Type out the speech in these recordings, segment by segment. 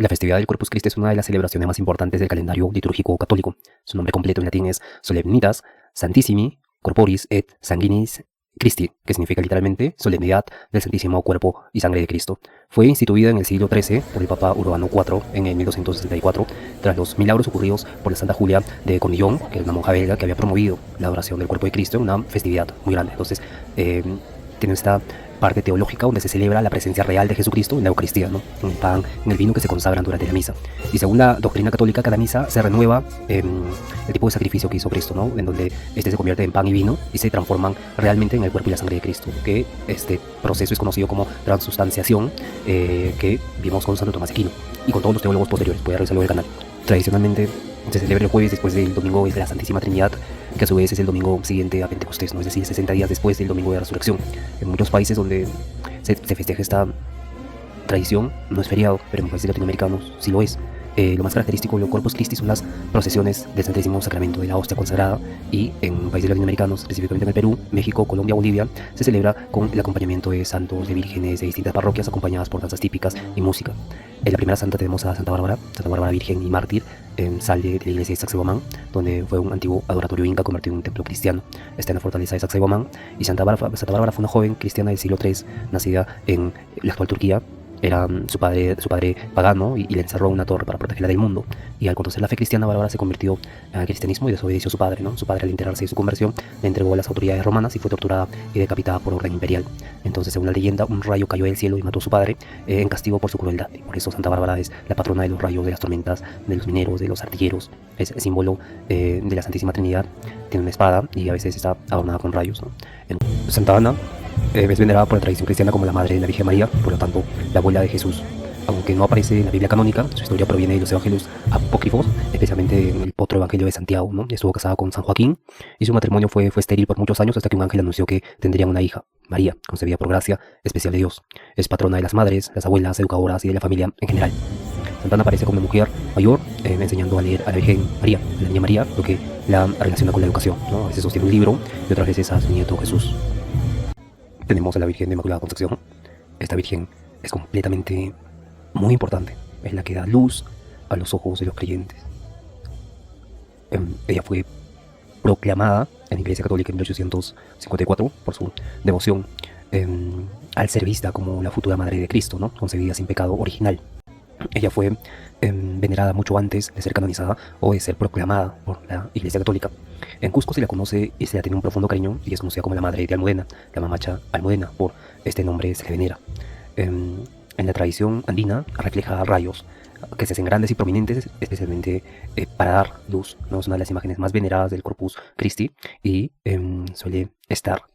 La festividad del Corpus Christi es una de las celebraciones más importantes del calendario litúrgico católico. Su nombre completo en latín es Solemnitas Sanctissimi Corporis et Sanguinis Christi, que significa literalmente Solemnidad del Santísimo Cuerpo y Sangre de Cristo. Fue instituida en el siglo XIII por el Papa Urbano IV en el 1264, tras los milagros ocurridos por la Santa Julia de Cornillón, que era una monja belga que había promovido la adoración del cuerpo de Cristo en una festividad muy grande. Entonces, tiene esta parte teológica donde se celebra la presencia real de Jesucristo en la Eucaristía, ¿no? En el pan, en el vino que se consagran durante la misa. Y según la doctrina católica, cada misa se renueva el tipo de sacrificio que hizo Cristo, ¿no? En donde este se convierte en pan y vino y se transforman realmente en el cuerpo y la sangre de Cristo, que este proceso es conocido como transustanciación, que vimos con Santo Tomás de Aquino y con todos los teólogos posteriores. Puede revisarlo en el canal. Tradicionalmente se celebra el jueves después del domingo de la Santísima Trinidad, que a su vez es el domingo siguiente a Pentecostés, ¿no? Es decir, 60 días después del domingo de Resurrección. En muchos países donde se festeja esta tradición no es feriado, pero en países latinoamericanos sí lo es. Lo más característico del Corpus Christi son las procesiones del Santísimo Sacramento de la hostia consagrada, y en países latinoamericanos, específicamente en el Perú, México, Colombia, Bolivia, se celebra con el acompañamiento de santos, de vírgenes de distintas parroquias, acompañadas por danzas típicas y música. En la primera santa tenemos a Santa Bárbara Virgen y Mártir, sale de la iglesia de Sacsayhuamán, donde fue un antiguo adoratorio inca convertido en un templo cristiano. Está en la fortaleza de Sacsayhuamán, y Santa Bárbara fue una joven cristiana del siglo III, nacida en la actual Turquía. Era su padre pagano, y le encerró en una torre para protegerla del mundo. Y al conocer la fe cristiana, Bárbara se convirtió al cristianismo y desobedeció a su padre, ¿no? Su padre, al enterarse de su conversión, le entregó a las autoridades romanas y fue torturada y decapitada por orden imperial. Entonces, según la leyenda, un rayo cayó del cielo y mató a su padre en castigo por su crueldad. Y por eso Santa Bárbara es la patrona de los rayos, de las tormentas, de los mineros, de los artilleros. Es símbolo de la Santísima Trinidad. Tiene una espada y a veces está adornada con rayos, ¿no? Santa Ana es venerada por la tradición cristiana como la madre de la Virgen María, por lo tanto la abuela de Jesús. Aunque no aparece en la Biblia canónica, su historia proviene de los evangelios apócrifos, especialmente en el otro evangelio de Santiago, ¿no? Estuvo casada con San Joaquín, y su matrimonio fue estéril por muchos años, hasta que un ángel anunció que tendrían una hija, María, concebida por gracia especial de Dios. Es patrona de las madres, las abuelas, educadoras y de la familia en general. Santa Ana aparece como una mujer mayor, enseñando a leer a la Virgen María, a la Niña María, lo que la relaciona con la educación, ¿no? A veces sostiene un libro y otras veces a su nieto Jesús. Tenemos a la Virgen de Inmaculada Concepción. Esta Virgen es completamente muy importante. Es la que da luz a los ojos de los creyentes. Ella fue proclamada en la Iglesia Católica en 1854 por su devoción al ser vista como la futura Madre de Cristo, ¿no? Concebida sin pecado original. Ella fue venerada mucho antes de ser canonizada o de ser proclamada por la Iglesia Católica. En Cusco se la conoce y se la tiene un profundo cariño, y es conocida como la Madre de Almudena, la Mamacha Almudena. Por este nombre se le venera. En la tradición andina refleja rayos que se hacen grandes y prominentes, especialmente para dar luz, ¿no? Es una de las imágenes más veneradas del Corpus Christi, y suele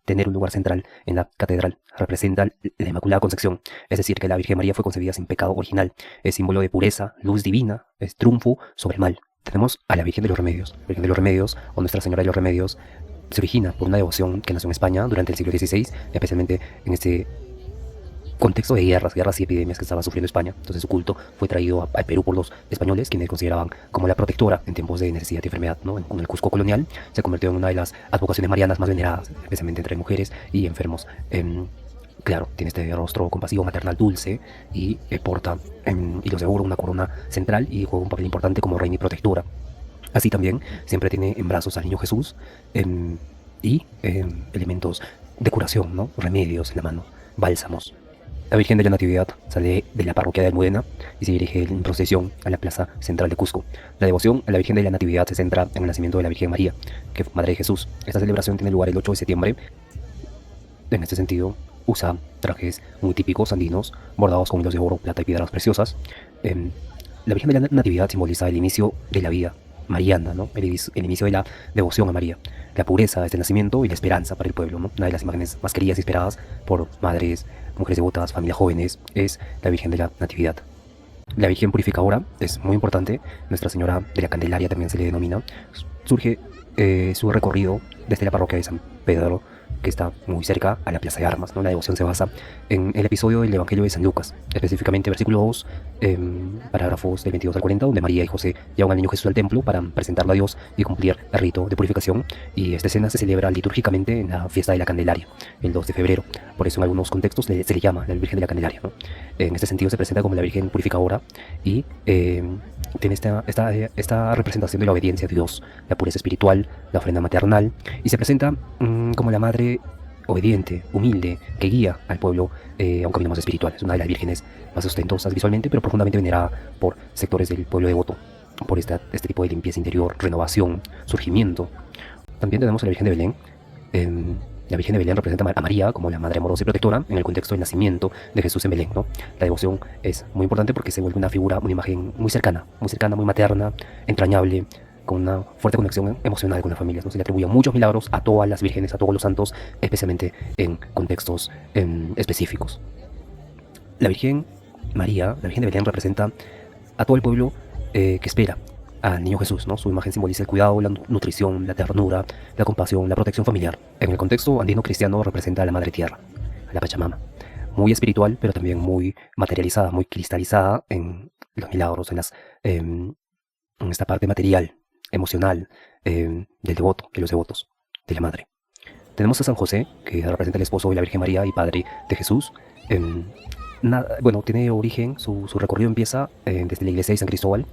tener un lugar central en la catedral. Representa la Inmaculada Concepción, es decir, que la Virgen María fue concebida sin pecado original. Es símbolo de pureza, luz divina, es triunfo sobre el mal. Tenemos a la Virgen de los Remedios. La Virgen de los Remedios, o Nuestra Señora de los Remedios, se origina por una devoción que nació en España durante el siglo XVI, especialmente en este contexto de guerras y epidemias que estaba sufriendo España. Entonces su culto fue traído al Perú por los españoles, quienes consideraban como la protectora en tiempos de necesidad y enfermedad, ¿no? Con el Cusco colonial se convirtió en una de las advocaciones marianas más veneradas, especialmente entre mujeres y enfermos. Claro, tiene este rostro compasivo, maternal, dulce, y porta hilos de oro, una corona central, y juega un papel importante como reina y protectora. Así también siempre tiene en brazos al niño Jesús, y elementos de curación, ¿no? Remedios en la mano, bálsamos. La Virgen de la Natividad sale de la parroquia de Almudena y se dirige en procesión a la plaza central de Cusco. La devoción a la Virgen de la Natividad se centra en el nacimiento de la Virgen María, que fue Madre de Jesús. Esta celebración tiene lugar el 8 de septiembre. En este sentido, usa trajes muy típicos andinos, bordados con hilos de oro, plata y piedras preciosas. La Virgen de la Natividad simboliza el inicio de la vida mariana, ¿no? El inicio de la devoción a María, la pureza de este nacimiento y la esperanza para el pueblo, ¿no? Una de las imágenes más queridas y esperadas por madres, mujeres devotas, familias jóvenes, es la Virgen de la Natividad. La Virgen Purificadora es muy importante. Nuestra Señora de la Candelaria también se le denomina. Surge su recorrido desde la parroquia de San Pedro que está muy cerca a la Plaza de Armas, ¿no? La devoción se basa en el episodio del Evangelio de San Lucas, específicamente versículo 2, parágrafos del 22 al 40, donde María y José llevan al niño Jesús al templo para presentarlo a Dios y cumplir el rito de purificación. Y esta escena se celebra litúrgicamente en la fiesta de la Candelaria, el 2 de febrero. Por eso en algunos contextos se le llama la Virgen de la Candelaria, ¿no? En este sentido se presenta como la Virgen purificadora y tiene esta representación de la obediencia a Dios, la pureza espiritual, la ofrenda maternal, y se presenta como la madre obediente, humilde, que guía al pueblo a un camino más espiritual. Es una de las vírgenes más ostentosas visualmente, pero profundamente venerada por sectores del pueblo devoto, por este tipo de limpieza interior, renovación, surgimiento. También tenemos a la Virgen de Belén. La Virgen de Belén representa a María como la madre amorosa y protectora en el contexto del nacimiento de Jesús en Belén, ¿no? La devoción es muy importante porque se vuelve una figura, una imagen muy cercana, muy materna, entrañable, con una fuerte conexión emocional con las familias, ¿no? Se le atribuyen muchos milagros a todas las vírgenes, a todos los santos, especialmente en contextos específicos. La Virgen María, la Virgen de Belén, representa a todo el pueblo que espera al niño Jesús, ¿no? Su imagen simboliza el cuidado, la nutrición, la ternura, la compasión, la protección familiar. En el contexto andino cristiano representa a la Madre Tierra, a la Pachamama. Muy espiritual, pero también muy materializada, muy cristalizada en los milagros, en esta parte material, emocional, del devoto, de los devotos, de la Madre. Tenemos a San José, que representa al esposo de la Virgen María y padre de Jesús. Bueno, tiene origen, su recorrido empieza desde la iglesia de San Cristóbal,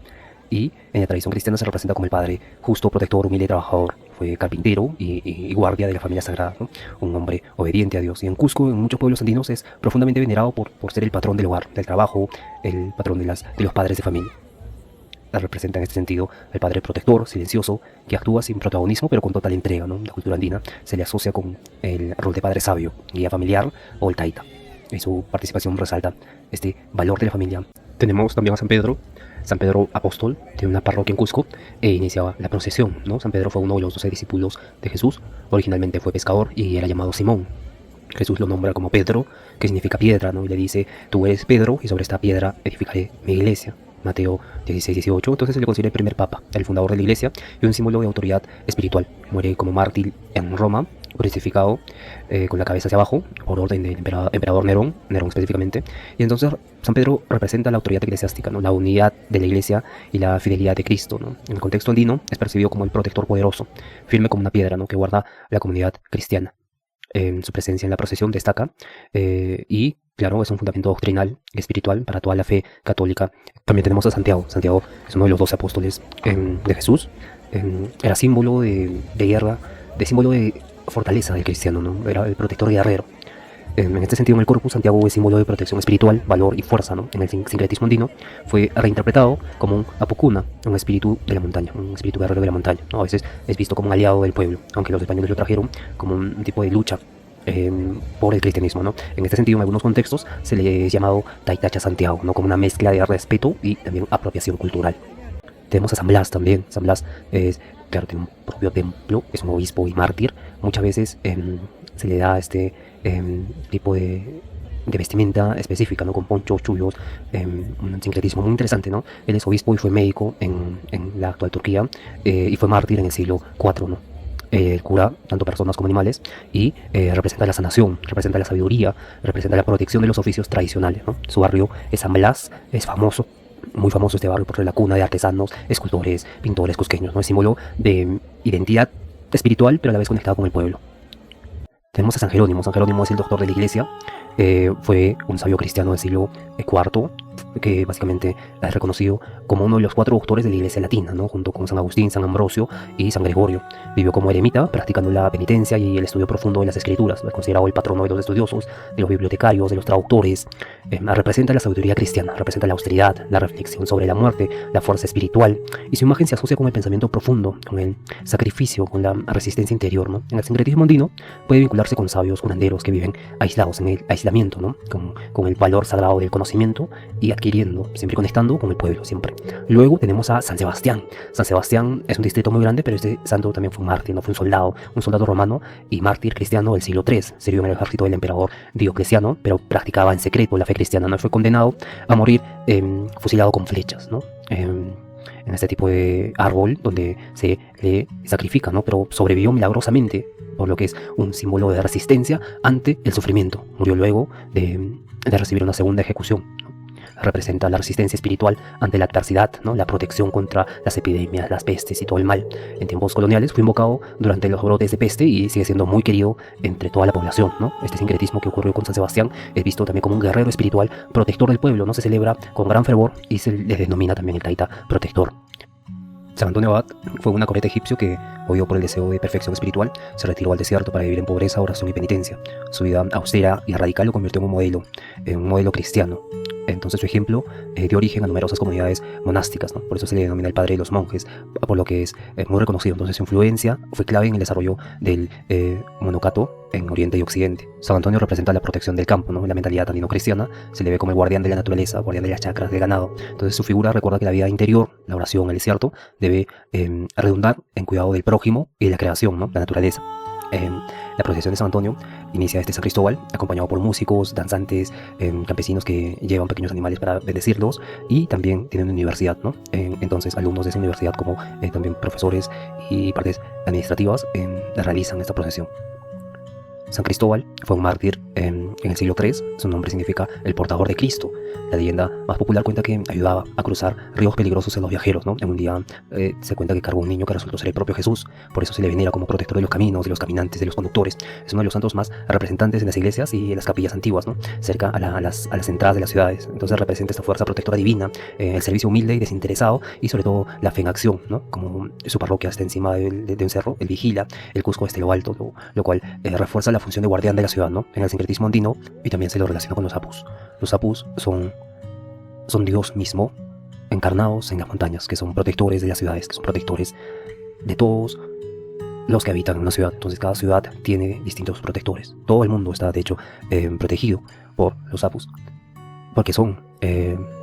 y en la tradición cristiana se representa como el padre justo, protector, humilde y trabajador. Fue carpintero y guardia de la familia sagrada, ¿no? Un hombre obediente a Dios. Y en Cusco, en muchos pueblos andinos, es profundamente venerado por ser el patrón del hogar, del trabajo, el patrón de los padres de familia. La representa en este sentido al padre protector, silencioso, que actúa sin protagonismo pero con total entrega, ¿no? La cultura andina se le asocia con el rol de padre sabio, guía familiar o el taita. Y su participación resalta este valor de la familia. Tenemos también a San Pedro Apóstol, tiene una parroquia en Cusco e iniciaba la procesión, ¿no? San Pedro fue uno de los 12 discípulos de Jesús. Originalmente fue pescador y era llamado Simón. Jesús lo nombra como Pedro, que significa piedra, ¿no? Y le dice: tú eres Pedro y sobre esta piedra edificaré mi iglesia. Mateo 16-18, entonces se le considera el primer papa, el fundador de la iglesia y un símbolo de autoridad espiritual. Muere como mártir en Roma, crucificado con la cabeza hacia abajo por orden del emperador Nerón específicamente. Y entonces San Pedro representa la autoridad eclesiástica, ¿no? La unidad de la iglesia y la fidelidad de Cristo, ¿no? En el contexto andino es percibido como el protector poderoso, firme como una piedra, ¿no? Que guarda la comunidad cristiana. Su presencia en la procesión destaca y claro, es un fundamento doctrinal y espiritual para toda la fe católica. También tenemos a Santiago. Santiago es uno de los 12 apóstoles de Jesús. Era símbolo de guerra, símbolo de fortaleza del cristiano, ¿no? Era el protector guerrero. En este sentido, en el Corpus, Santiago es símbolo de protección espiritual, valor y fuerza, ¿no? En el sincretismo andino fue reinterpretado como un apocuna, un espíritu de la montaña, un espíritu guerrero de la montaña, ¿no? A veces es visto como un aliado del pueblo, aunque los españoles lo trajeron como un tipo de lucha por el cristianismo, ¿no? En este sentido, en algunos contextos se le ha llamado Taitacha Santiago, ¿no? Como una mezcla de respeto y también apropiación cultural. Tenemos a San Blas también. San Blas claro, tiene un propio templo, es un obispo y mártir. Muchas veces se le da este tipo de vestimenta específica, ¿no? Con ponchos, chullos, un sincretismo muy interesante, ¿no? Él es obispo y fue médico en la actual Turquía y fue mártir en el siglo IV, ¿no? Cura tanto personas como animales y representa la sanación, representa la sabiduría, representa la protección de los oficios tradicionales, ¿no? Su barrio es San Blas, es famoso, muy famoso este barrio por ser la cuna de artesanos, escultores, pintores cusqueños, ¿no? Es símbolo de identidad espiritual pero a la vez conectado con el pueblo. Tenemos a San Jerónimo. San Jerónimo es el doctor de la iglesia. Fue un sabio cristiano del siglo IV, que básicamente es reconocido como uno de los 4 doctores de la iglesia latina, ¿no? Junto con San Agustín, San Ambrosio y San Gregorio. Vivió como eremita, practicando la penitencia y el estudio profundo de las escrituras. Es considerado el patrono de los estudiosos, de los bibliotecarios, de los traductores. Representa la sabiduría cristiana, representa la austeridad, la reflexión sobre la muerte, la fuerza espiritual. Y su imagen se asocia con el pensamiento profundo, con el sacrificio, con la resistencia interior, ¿no? En el sincretismo andino puede vincularse con sabios curanderos que viven aislados en el aislamiento, ¿no? Con el valor sagrado del conocimiento y adquiriendo, siempre conectando con el pueblo, siempre. Luego tenemos a San Sebastián. San Sebastián es un distrito muy grande, pero este santo también fue un mártir, ¿no? Fue un soldado romano y mártir cristiano del siglo III. Sirvió en el ejército del emperador Diocleciano, pero practicaba en secreto la fe cristiana, ¿no? Fue condenado a morir fusilado con flechas, ¿no? en este tipo de árbol donde se le sacrifica, ¿no? Pero sobrevivió milagrosamente, por lo que es un símbolo de resistencia ante el sufrimiento. Murió luego de recibir una segunda ejecución. Representa la resistencia espiritual ante la adversidad, ¿no? La protección contra las epidemias, las pestes y todo el mal. En tiempos coloniales fue invocado durante los brotes de peste y sigue siendo muy querido entre toda la población, ¿no? Este sincretismo que ocurrió con San Sebastián es visto también como un guerrero espiritual protector del pueblo, ¿no? Se celebra con gran fervor y se le denomina también el taita protector. San Antonio Abad fue un anacoreta egipcio que, movido por el deseo de perfección espiritual, se retiró al desierto para vivir en pobreza, oración y penitencia. Su vida austera y radical lo convirtió en un modelo cristiano. Entonces su ejemplo dio origen a numerosas comunidades monásticas, ¿no? Por eso se le denomina el padre de los monjes, por lo que es muy reconocido. Entonces su influencia fue clave en el desarrollo del monocato en Oriente y Occidente. San Antonio representa la protección del campo, ¿no? En la mentalidad andino-cristiana se le ve como el guardián de la naturaleza, guardián de las chacras, del ganado. Entonces su figura recuerda que la vida interior, la oración, el desierto, debe redundar en cuidado del prójimo y de la creación, ¿no? La naturaleza. La procesión de San Antonio inicia desde San Cristóbal, acompañado por músicos, danzantes, campesinos que llevan pequeños animales para bendecirlos, y también tienen una universidad, ¿no? Entonces alumnos de esa universidad, como también profesores y partes administrativas, realizan esta procesión. San Cristóbal fue un mártir en el siglo III. Su nombre significa el portador de Cristo. La leyenda más popular cuenta que ayudaba a cruzar ríos peligrosos a los viajeros, ¿no? En un día se cuenta que cargó un niño que resultó ser el propio Jesús. Por eso se le venera como protector de los caminos, de los caminantes, de los conductores. Es uno de los santos más representantes en las iglesias y en las capillas antiguas, ¿no? Cerca a las entradas de las ciudades. Entonces representa esta fuerza protectora divina, el servicio humilde y desinteresado, y sobre todo la fe en acción, ¿no? Como su parroquia está encima de un cerro, él vigila, el Cusco está en lo alto, lo cual refuerza la función de guardián de la ciudad, ¿no? En el sincretismo andino, y también se lo relaciona con los apus. Los apus son Dios mismo encarnados en las montañas, que son protectores de las ciudades, que son protectores de todos los que habitan en una ciudad. Entonces cada ciudad tiene distintos protectores. Todo el mundo está, de hecho, protegido por los apus, porque son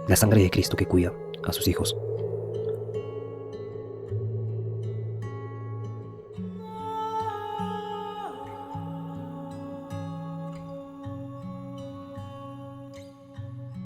la sangre de Cristo que cuida a sus hijos.